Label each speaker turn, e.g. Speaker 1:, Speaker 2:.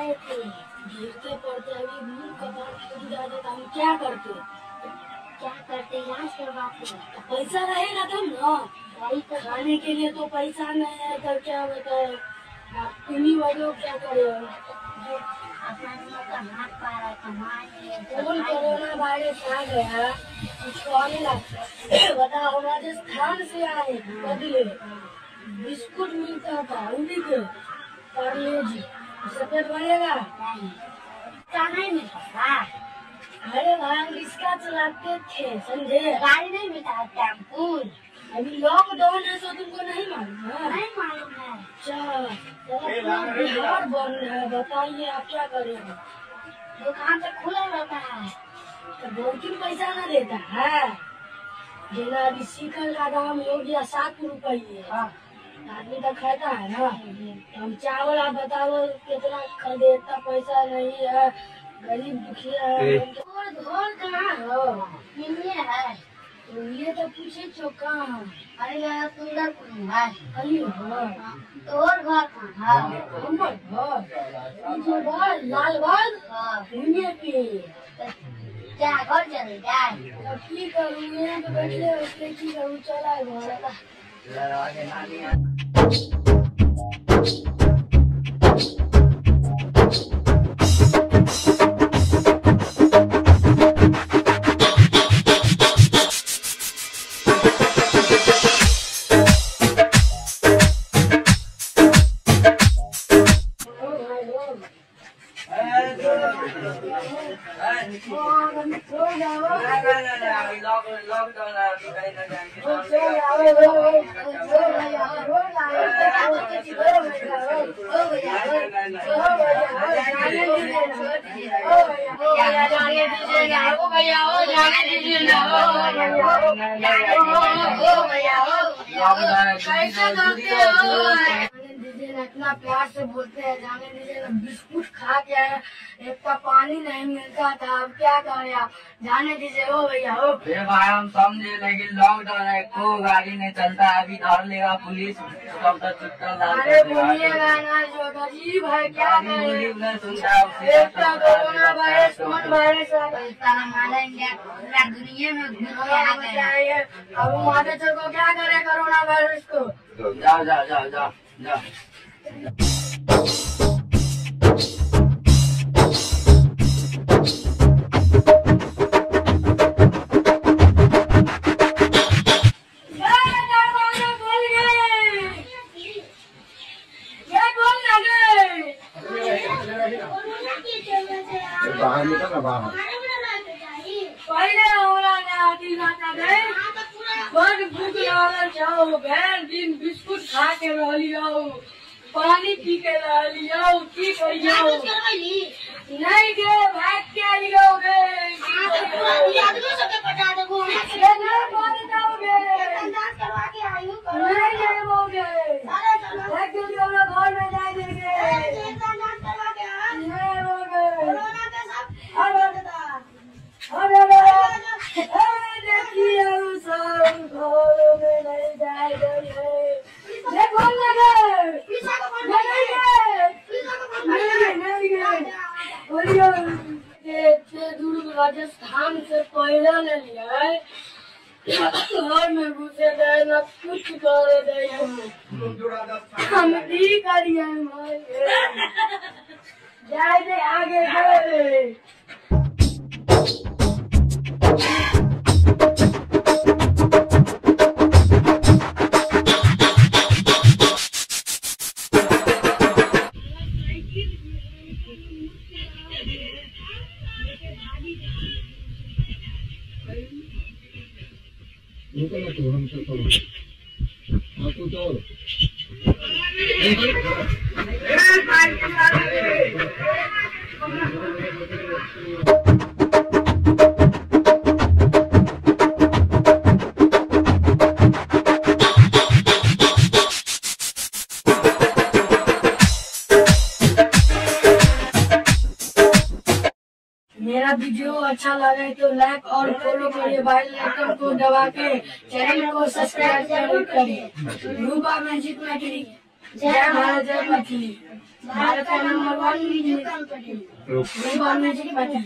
Speaker 1: रहे थे। गिरते पड़ते अभी मुंह कपार फूट जाते तो हम क्या करते? इलाज करवाते। पैसा रहेगा तब ना। वही तो खाने के लिए तो पैसा नहीं है तो क्या बताए? आप तुम्ही वालों क्या करे? कोरोना वायरस आ गया कुछ आने लगा। बताओ राजस्थान से आए बदले बिस्कुट मिलता था उन्हीं के पार्ले-जी सफेद बनेगा नहीं मिलता। अरे भाई इसका चलाते थे समझे? गाड़ी नहीं मिलता टेम्पो। अभी लॉकडाउन है तो तुमको नहीं मालूम है? नहीं मालूम है। अच्छा बिहार बंद है बताइए आप क्या करेंगे? दुकान तो खुला रहता है तो बहुत पैसा न देता है। जेना अभी शिखर का दाम हो गया 7 रुपये। आदमी तो खाता है ना। हम चावल आप बताओ कितना खरीदे? इतना पैसा नहीं है गरीब दुखिया है। घर कहाँ हो? है तो ये तो पूछे चो कहाँ? अरे सुंदरपुर में है। अली हो तो और घर कहाँ है? हमर घर लालबाग पे। क्या घर चले जाए की करूँ? यहाँ पे बैठे उसके की करूँ? चला घर इतना प्यार से बोलते हैं जाने दीजिए ना। बिस्कुट खा के एक का पानी नहीं मिलता था अब क्या करें आप? जाने दीजिए हो भैया हो।
Speaker 2: भाई हम समझे लेकिन लॉकडाउन है कोई गाड़ी नहीं चलता है। अभी धर लेगा पुलिस कब तक चुटकल।
Speaker 1: अरे बोलिएगा ना जो गरीब है क्या करें?
Speaker 2: नहीं सुनता
Speaker 1: कोरोना वायरस कौन वायरस
Speaker 3: मारेंगे पूरा दुनिया में
Speaker 1: बताइए अब हमारे को क्या करे कोरोना वायरस को?
Speaker 2: जाओ जाओ जाओ जाओ जाओ।
Speaker 4: बाहर निकल ना बाहर।
Speaker 1: पहले बड़ भूख लागल जाओ भैर दिन बिस्कुट खा के रहियो पानी पी के रहियो की करियो? नहीं गे भाग के लियो गे घर में जाए देंगे। देखिए सब घरों में नहीं जाएंगे। राजस्थान से पहले ले लिया घर में घुसे गए न कुछ करे दे हम भी करिए जाए दे आगे गए।
Speaker 4: हमसे
Speaker 1: मेरा वीडियो अच्छा लगे तो लाइक और फॉलो करिए। बेल आइकन को दबा के चैनल को सब्सक्राइब जरूर करिए। रूपा मैजिक मैट्रिक जय भारत जय मैथिली। भारत का नंबर 1 म्यूजिक कंपनी
Speaker 4: रुक
Speaker 1: की पार्टी